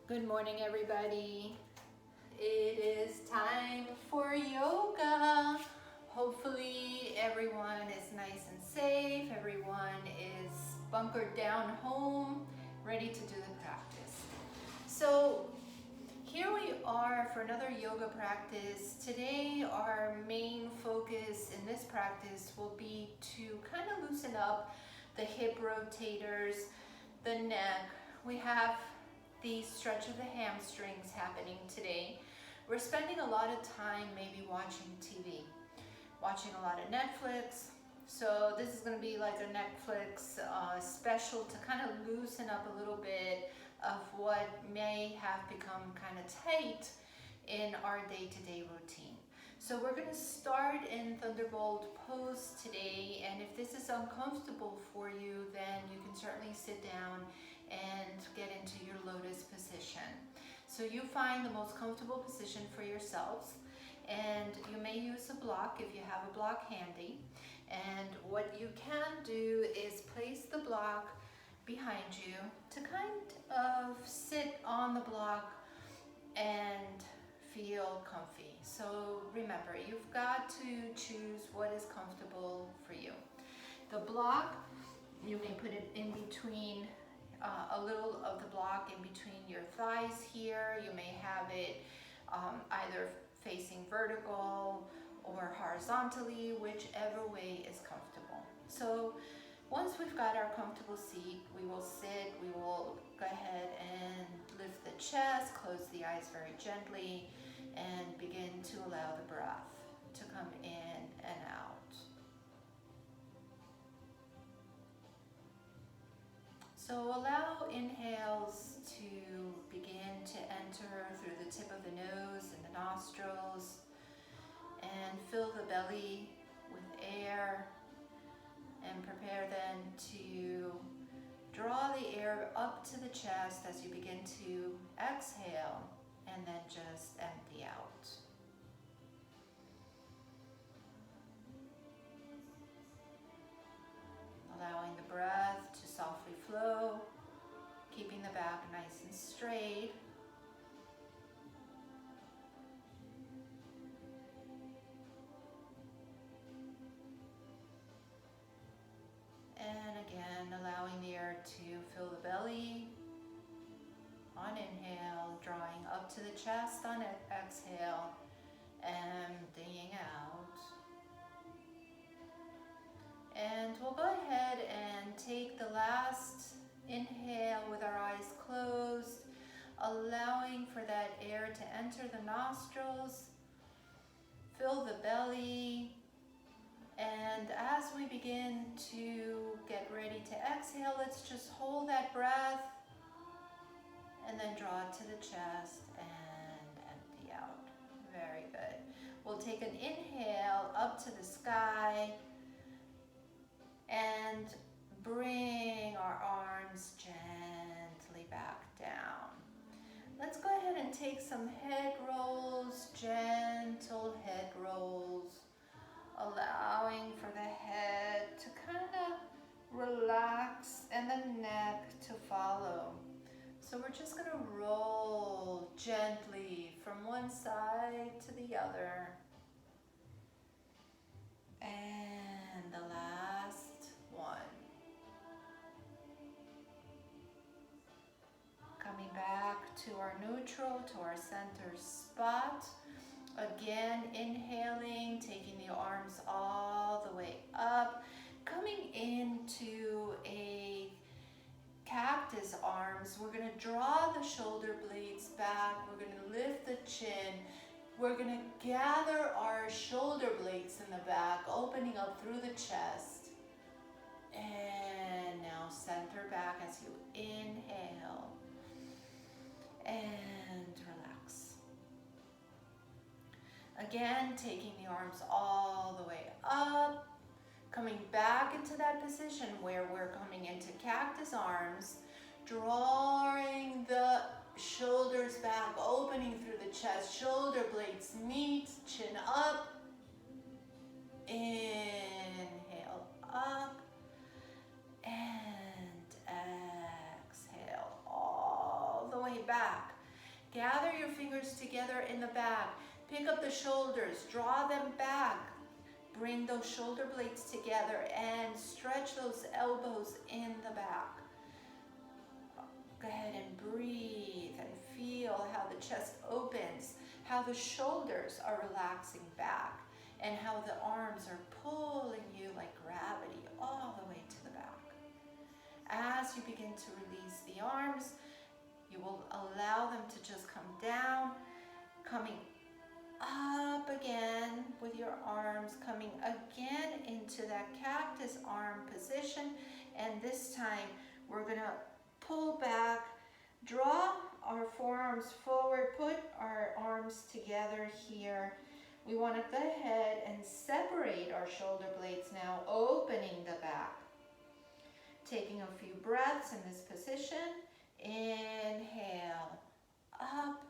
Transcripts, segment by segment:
Good morning, everybody. It is time for yoga. Hopefully everyone is nice and safe. Everyone is bunkered down home, ready to do the practice. So here we are for another yoga practice. Today our main focus in this practice will be to kind of loosen up the hip rotators, the neck. We have the stretch of the hamstrings happening today. We're spending a lot of time maybe watching TV, watching a lot of Netflix. So this is going to be like a Netflix special to kind of loosen up a little bit of what may have become kind of tight in our day-to-day routine. So we're going to start in Thunderbolt pose today, and if this is uncomfortable for you, then you can certainly sit down and get into your lotus position. So you find the most comfortable position for yourselves, and you may use a block if you have a block handy. And what you can do is place the block behind you to kind of sit on the block and feel comfy. So remember, you've got to choose what is comfortable for you. The block, you may put it in between a little of the block in between your thighs here. You may have it either facing vertical or horizontally, whichever way is comfortable. So once we've got our comfortable seat, we will sit, we will go ahead and lift the chest, close the eyes very gently, and begin to allow the breath to come in and out. So allow inhales to begin to enter through the tip of the nose and the nostrils, and fill the belly with air, and prepare then to draw the air up to the chest as you begin to exhale, and then just empty out. Allowing the breath to softly flow, keeping the back nice and straight. And again, allowing the air to fill the belly on inhale, drawing up to the chest on exhale, emptying out. And we'll go ahead and take the last inhale with our eyes closed, allowing for that air to enter the nostrils, fill the belly, and as we begin to get ready to exhale, let's just hold that breath and then draw it to the chest and empty out. Very good. We'll take an inhale up to the sky and bring our arms gently back down. Let's go ahead and take some head rolls, gentle head rolls, allowing for the head to kind of relax and the neck to follow. So we're just going to roll gently from one side to the other. And the last one. Coming back to our neutral, to our center spot. Again, inhaling, taking the arms all the way up, coming into a cactus arms. We're going to draw the shoulder blades back. We're going to lift the chin. We're going to gather our shoulder blades in the back, opening up through the chest. And now center back as you inhale and relax. Again, taking the arms all the way up, coming back into that position where we're coming into cactus arms, drawing the shoulders back, opening through the chest, shoulder blades meet, chin up, inhale up, and exhale all the way back. Gather your fingers together in the back. Pick up the shoulders, draw them back. Bring those shoulder blades together and stretch those elbows in the back. Go ahead and breathe and feel how the chest opens, how the shoulders are relaxing back, and how the arms are pulling you like gravity all the way to the back. As you begin to release the arms, you will allow them to just come down, coming up again with your arms, coming again into that cactus arm position. And this time we're gonna pull back, draw our forearms forward, put our arms together here. We want to go ahead and separate our shoulder blades now, opening the back. Taking a few breaths in this position. Inhale, up,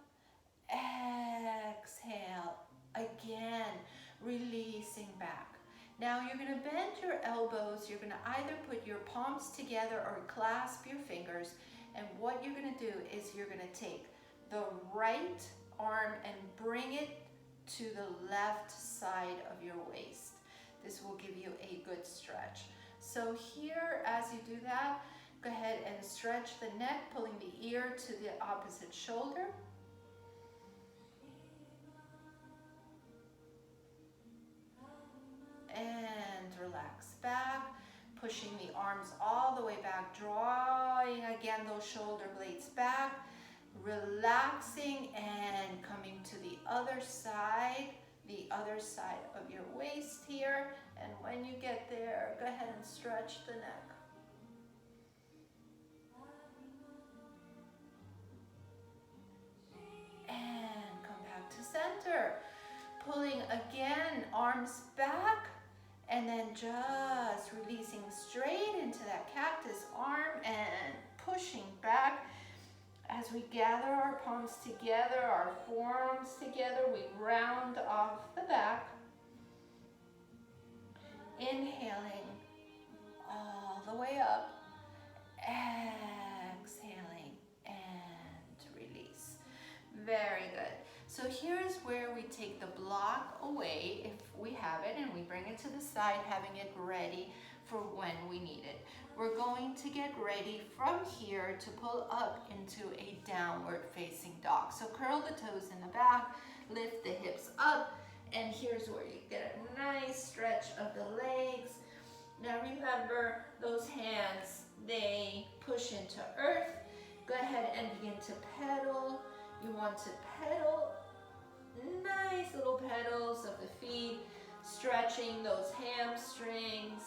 exhale, again, releasing back. Now you're going to bend your elbows. You're going to either put your palms together or clasp your fingers. And what you're going to do is you're going to take the right arm and bring it to the left side of your waist. This will give you a good stretch. So here, as you do that, go ahead and stretch the neck, pulling the ear to the opposite shoulder. And relax back, pushing the arms all the way back, drawing again those shoulder blades back, relaxing and coming to the other side of your waist here. And when you get there, go ahead and stretch the neck. And come back to center. Pulling again, arms back, and then just releasing straight into that cactus arm and pushing back. As we gather our palms together, our forearms together, we round off the back. Inhaling all the way up, exhaling and release. Very good. So here's where we take the block away if we have it, and we bring it to the side, having it ready for when we need it. We're going to get ready from here to pull up into a downward facing dog. So curl the toes in the back, lift the hips up, and here's where you get a nice stretch of the legs. Now remember, those hands, they push into earth. Go ahead and begin to pedal. You want to pedal, nice little pedals of the feet, stretching those hamstrings.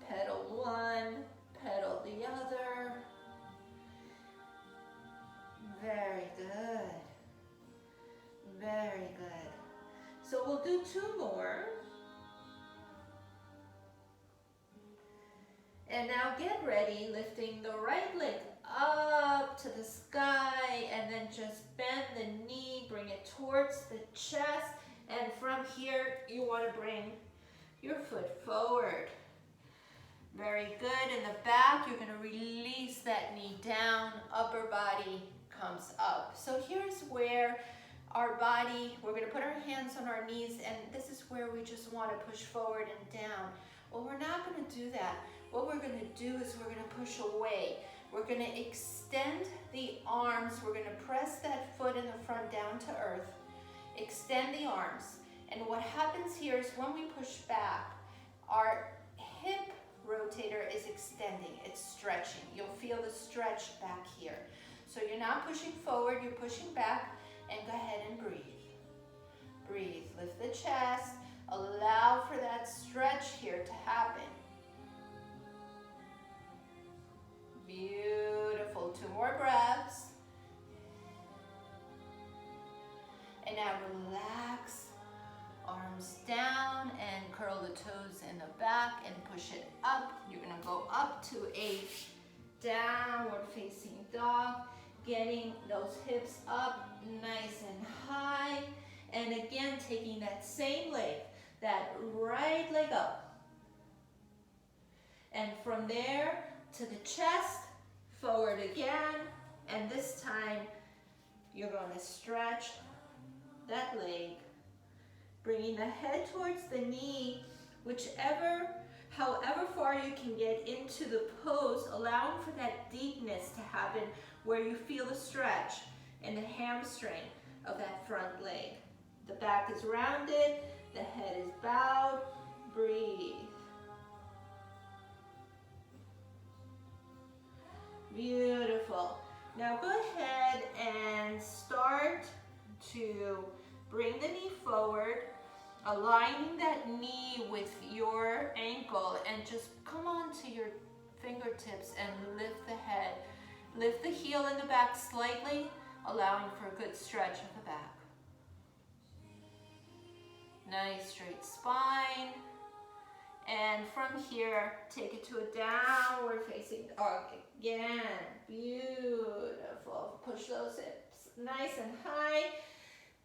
Pedal one, pedal the other. Very good. Very good. So we'll do two more. And now get ready, lifting the right leg up to the sky, and then just bend the knee, bring it towards the chest, and from here you want to bring your foot forward. Very good. In the back, you're going to release that knee down, upper body comes up. So here's where our body, we're going to put our hands on our knees, and this is where we just want to push forward and down. Well, we're not going to do that. What we're going to do is we're going to push away. We're going to extend the arms. We're going to press that foot in the front down to earth. Extend the arms. And what happens here is when we push back, our hip rotator is extending, it's stretching. You'll feel the stretch back here. So you're not pushing forward, you're pushing back, and go ahead and breathe. Breathe, lift the chest, allow for that stretch here to happen. Beautiful, two more breaths. And now relax. Arms down and curl the toes in the back and push it up. You're going to go up to a downward facing dog, getting those hips up nice and high. And again, taking that same leg, that right leg up. And from there to the chest, forward again. And this time, You're going to stretch that leg, bringing the head towards the knee, however far you can get into the pose, allowing for that deepness to happen where you feel the stretch in the hamstring of that front leg. The back is rounded, the head is bowed. Breathe. Beautiful. Now go ahead and start to bring the knee forward, aligning that knee with your ankle, and just come on to your fingertips and lift the head. Lift the heel in the back slightly, allowing for a good stretch of the back. Nice straight spine. And from here, take it to a downward facing dog again. Beautiful. Push those hips nice and high.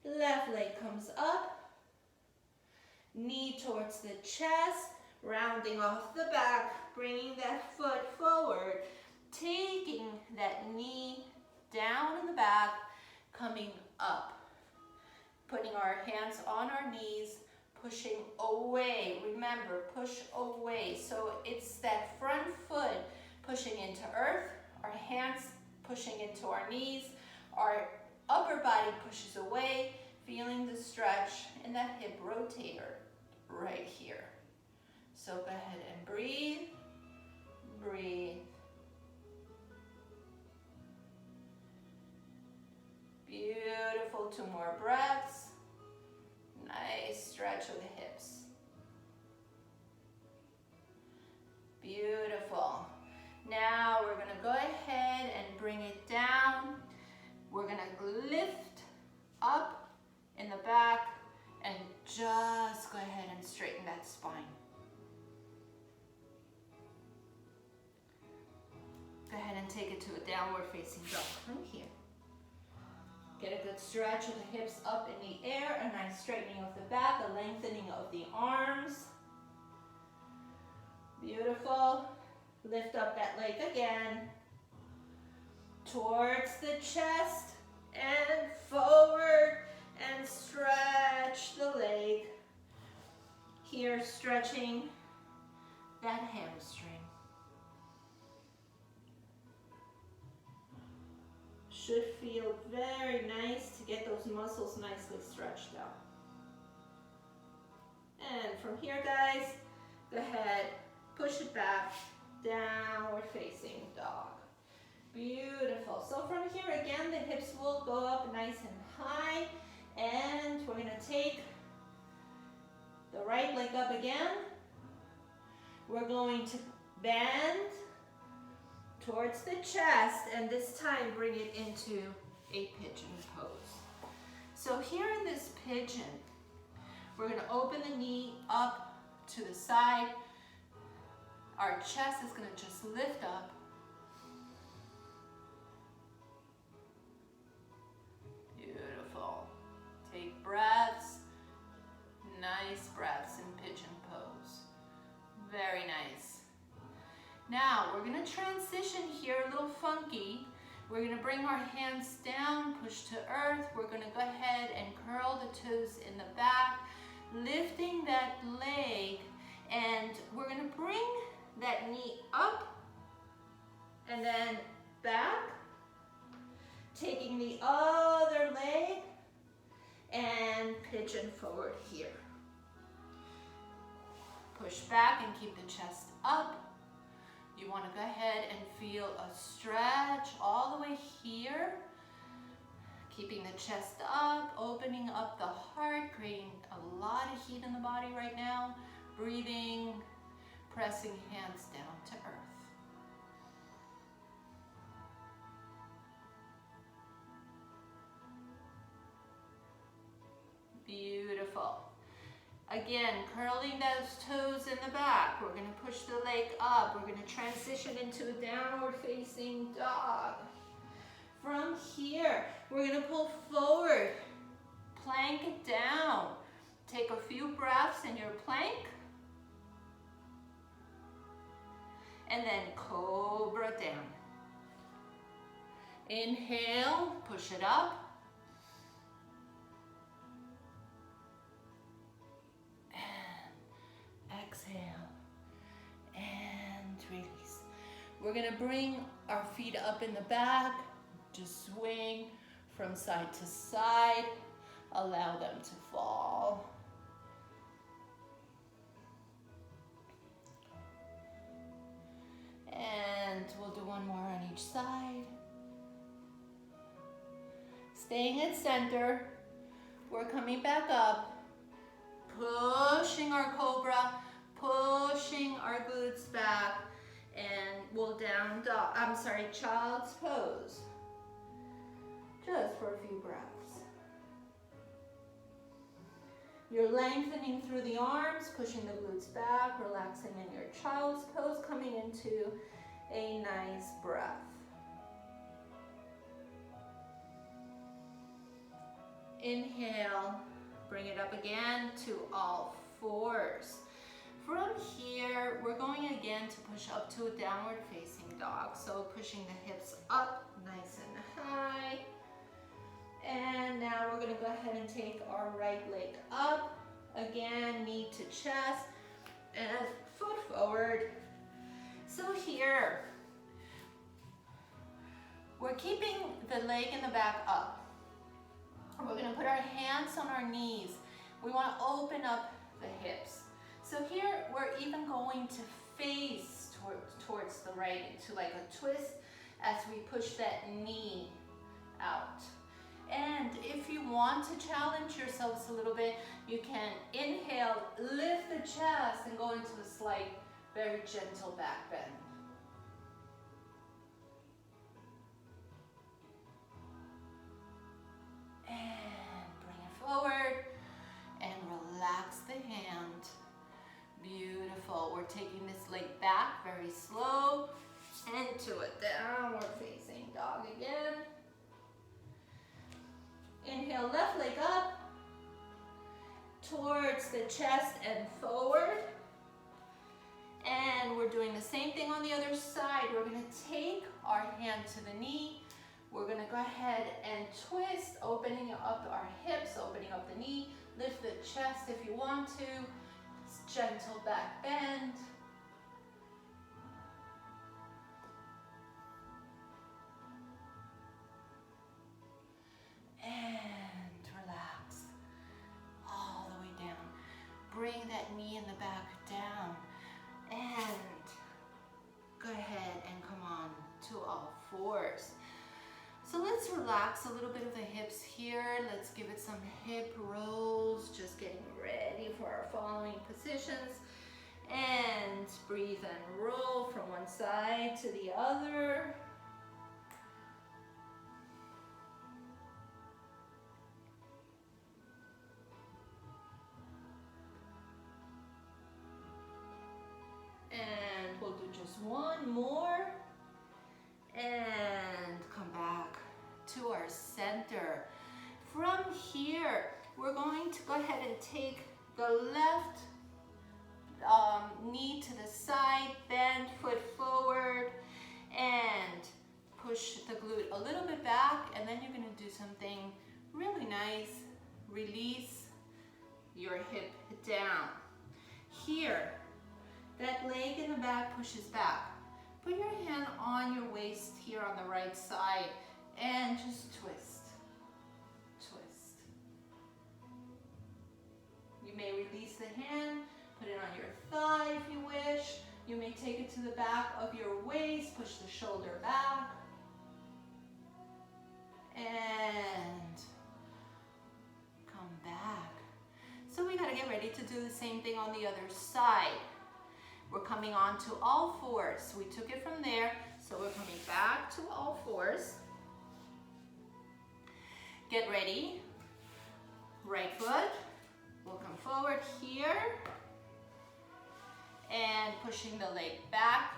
Left leg comes up. Knee towards the chest, rounding off the back, bringing that foot forward, taking that knee down in the back, coming up. Putting our hands on our knees, pushing away. Remember, push away. So it's that front foot pushing into earth, our hands pushing into our knees, our upper body pushes away, feeling the stretch in that hip rotator right here. So go ahead and breathe, breathe. Beautiful, 2 more breaths. Nice stretch of the hips. Beautiful. Now we're going to go ahead and bring it down. We're going to lift up in the back and just go ahead and straighten that spine. Go ahead and take it to a downward facing dog from here. Get a good stretch of the hips up in the air, a nice straightening of the back, a lengthening of the arms. Beautiful. Lift up that leg again. Towards the chest and forward and stretch the leg. Here, stretching that hamstring. Should feel very nice to get those muscles nicely stretched out. And from here, guys, go ahead, push it back, downward facing dog. Beautiful. So from here, again, the hips will go up nice and high, and we're going to take the right leg up again. We're going to bend towards the chest, and this time bring it into a pigeon pose. So here in this pigeon, we're going to open the knee up to the side. Our chest is going to just lift up. Beautiful. Take breaths. Nice breaths in pigeon pose. Very nice. Now, we're going to transition here a little funky. We're going to bring our hands down, push to earth. We're going to go ahead and curl the toes in the back, lifting that leg, and we're going to bring that knee up and then back, taking the other leg and pigeon forward here. Push back and keep the chest up. You want to go ahead and feel a stretch all the way here. Keeping the chest up, opening up the heart, creating a lot of heat in the body right now. Breathing, pressing hands down to earth. Beautiful. Again, curling those toes in the back. We're going to push the leg up. We're going to transition into a downward facing dog. From here, we're going to pull forward, plank it down. Take a few breaths in your plank. And then cobra down. Inhale, push it up. We're gonna bring our feet up in the back, just swing from side to side, allow them to fall. And we'll do one more on each side. Staying at center, we're coming back up, pushing our cobra, pushing our glutes back, and we'll down dog, child's pose. Just for a few breaths. You're lengthening through the arms, pushing the glutes back, relaxing in your child's pose, coming into a nice breath. Inhale, bring it up again to all fours. From here, we're going again to push up to a downward facing dog. So pushing the hips up nice and high. And now we're gonna go ahead and take our right leg up. Again, knee to chest and foot forward. So here, we're keeping the leg in the back up. We're gonna put our hands on our knees. We wanna open up the hips. So here, we're even going to face towards the right into like a twist as we push that knee out. And if you want to challenge yourselves a little bit, you can inhale, lift the chest, and go into a slight, very gentle back bend. And bring it forward, and relax the hand. Beautiful. We're taking this leg back, very slow, into a downward facing dog again. Inhale, left leg up, towards the chest and forward. And we're doing the same thing on the other side. We're gonna take our hand to the knee. We're gonna go ahead and twist, opening up our hips, opening up the knee. Lift the chest if you want to. Gentle back bend. And relax all the way down. Bring that knee in the back down. And go ahead and come on to all fours. So let's relax a little bit of the hips here. Let's give it some hip rolls, just getting ready for our following positions. And breathe and roll from one side to the other. And we'll do just one more. And come back to our center. From here, we're going to go ahead and take the left knee to the side, bend foot forward, and push the glute a little bit back, and then you're gonna do something really nice. Release your hip down. Here, that leg in the back pushes back. Put your hand on your waist here on the right side and just twist, twist. You may release the hand, put it on your thigh if you wish. You may take it to the back of your waist, push the shoulder back. And come back. So we gotta get ready to do the same thing on the other side. We're coming on to all fours. We took it from there, so we're coming back to all fours. Get ready. Right foot will come forward here. And pushing the leg back.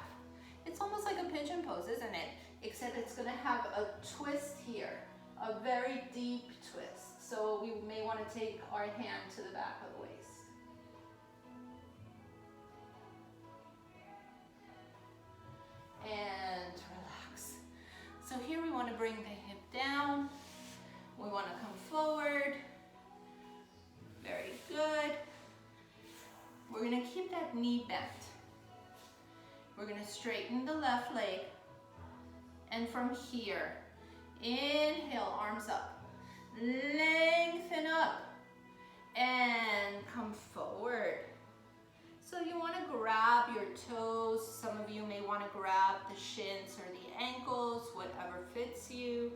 It's almost like a pigeon pose, isn't it? Except it's gonna have a twist here, a very deep twist. So we may wanna take our hand to the back of the waist. And relax. So here we want to bring the hip down. We want to come forward. Very good. We're going to keep that knee bent. we're gonna straighten the left leg. And from here, inhale, arms up. Lengthen up and come forward. So you want to grab your toes. Some of you may want to grab the shins or the ankles, whatever fits you.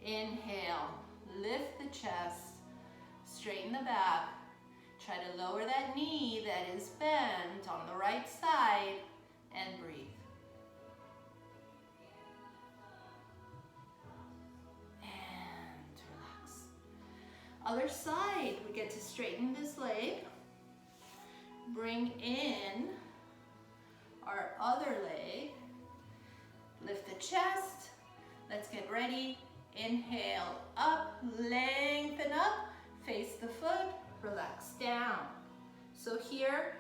Inhale, lift the chest, straighten the back. Try to lower that knee that is bent on the right side and breathe. And relax. Other side, we get to straighten this leg. Bring in our other leg. Lift the chest. Let's get ready. Inhale, up, lengthen up, face the foot, relax down. So here,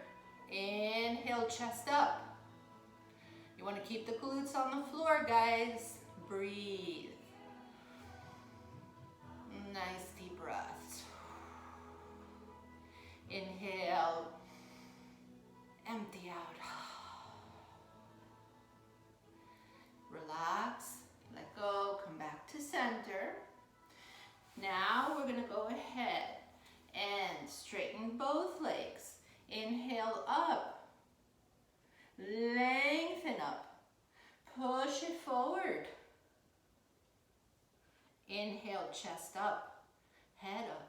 inhale, chest up. You want to keep the glutes on the floor, guys. Breathe. Nice deep breaths. Inhale, empty out. Relax, let go, come back to center. Now we're gonna go ahead and straighten both legs. Inhale up, lengthen up, push it forward. Inhale, chest up, head up.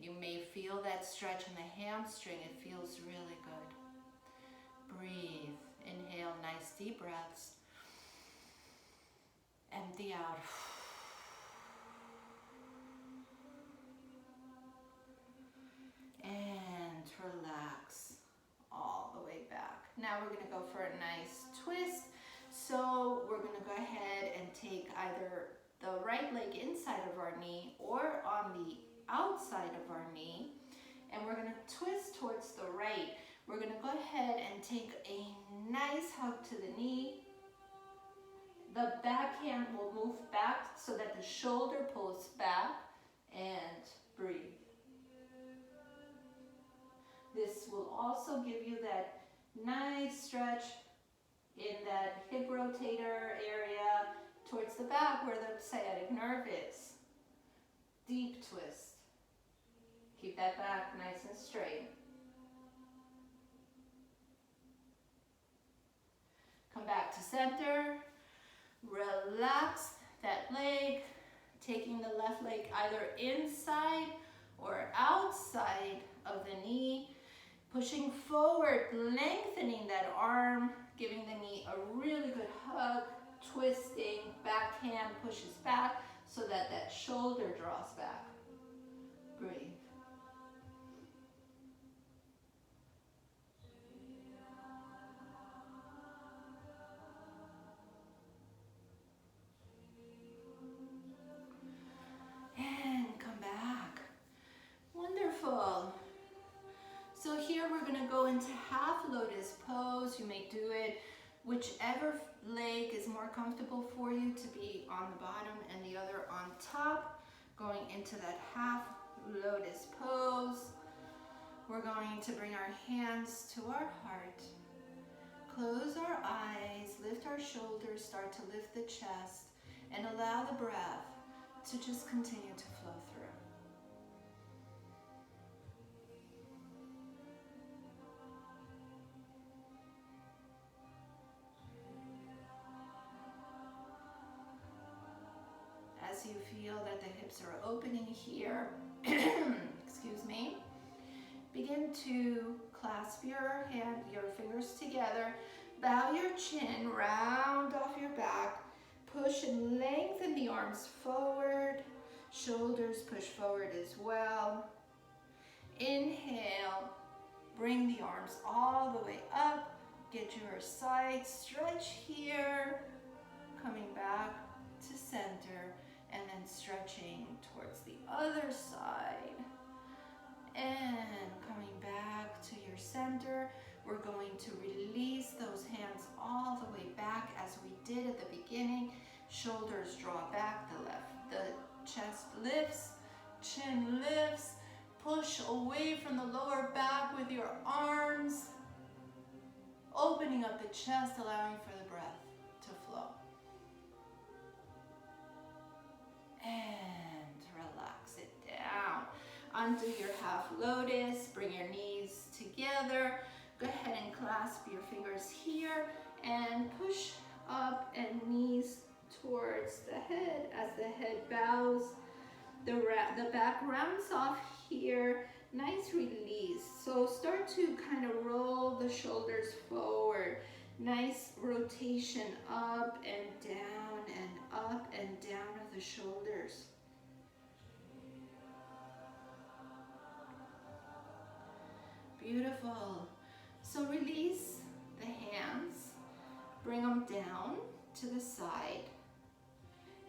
You may feel that stretch in the hamstring. It feels really good. Breathe. Inhale, nice deep breaths. Empty out. And relax all the way back. Now we're gonna go for a nice twist. So we're gonna go ahead and take either the right leg inside of our knee or on the outside of our knee, and we're gonna twist towards the right. We're gonna go ahead and take a nice hug to the knee. The back hand will move back so that the shoulder pulls back, and breathe. This will also give you that nice stretch in that hip rotator area towards the back where the sciatic nerve is. Deep twist. Keep that back nice and straight. Come back to center. Relax that leg, taking the left leg either inside or outside of the knee, pushing forward, lengthening that arm, giving the knee a really good hug, twisting, back hand pushes back so that that shoulder draws back. Breathe. And come back. Wonderful. So here we're going to go into half lotus pose. You may do it whichever leg is more comfortable for you, to be on the bottom and the other on top. Going into that half lotus pose. We're going to bring our hands to our heart. Close our eyes, lift our shoulders, start to lift the chest, and allow the breath to just continue to flow through. As you feel that the hips are opening here, excuse me, begin to clasp your fingers together, bow your chin, round off your back, push and lengthen the arms forward, shoulders push forward as well. Inhale, bring the arms all the way up, get your side stretch here, coming back to center, and then stretching towards the other side. And coming back to your center, we're going to release those hands all the way back as we did at the beginning. Shoulders draw back, the chest lifts, chin lifts, push away from the lower back with your arms. Opening up the chest, allowing for the breath to flow. And relax it down. Undo your half lotus, bring your knees together. Go ahead and clasp your fingers here and push up and knees towards the head as the head bows. The back rounds off here. Nice release. So start to kind of roll the shoulders forward. Nice rotation up and down and up and down of the shoulders. Beautiful. So release the hands, bring them down to the side,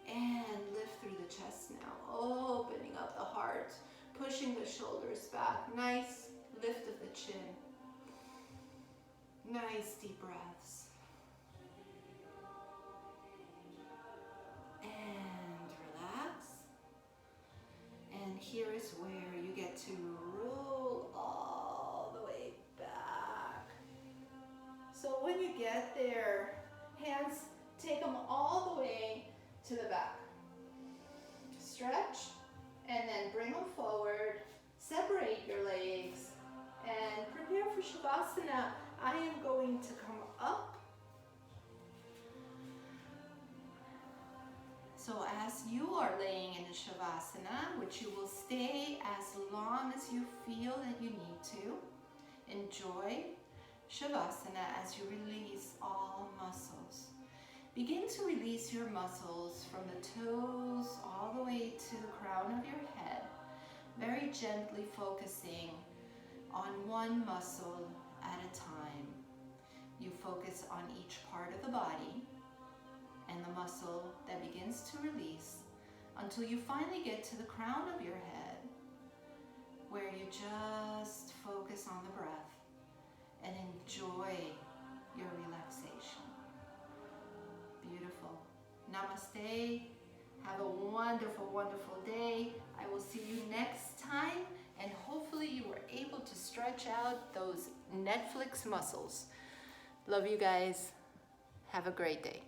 and lift through the chest now, opening up the heart, pushing the shoulders back. Nice lift of the chin. Nice deep breaths. And relax. And here is where you get to roll all the way back. So when you get there, hands, take them all the way to the back. Stretch, and then bring them forward. Separate your legs, and prepare for Shavasana. I am going to come up. So as you are laying in Shavasana, which you will stay as long as you feel that you need to, enjoy Shavasana as you release all muscles. Begin to release your muscles from the toes all the way to the crown of your head, very gently focusing on one muscle at a time. You focus on each part of the body and the muscle that begins to release until you finally get to the crown of your head, where you just focus on the breath and enjoy your relaxation. Beautiful. Namaste. Have a wonderful, wonderful day. I will see you next time, and hopefully you were able to stretch out those Netflix muscles. Love you guys. Have a great day.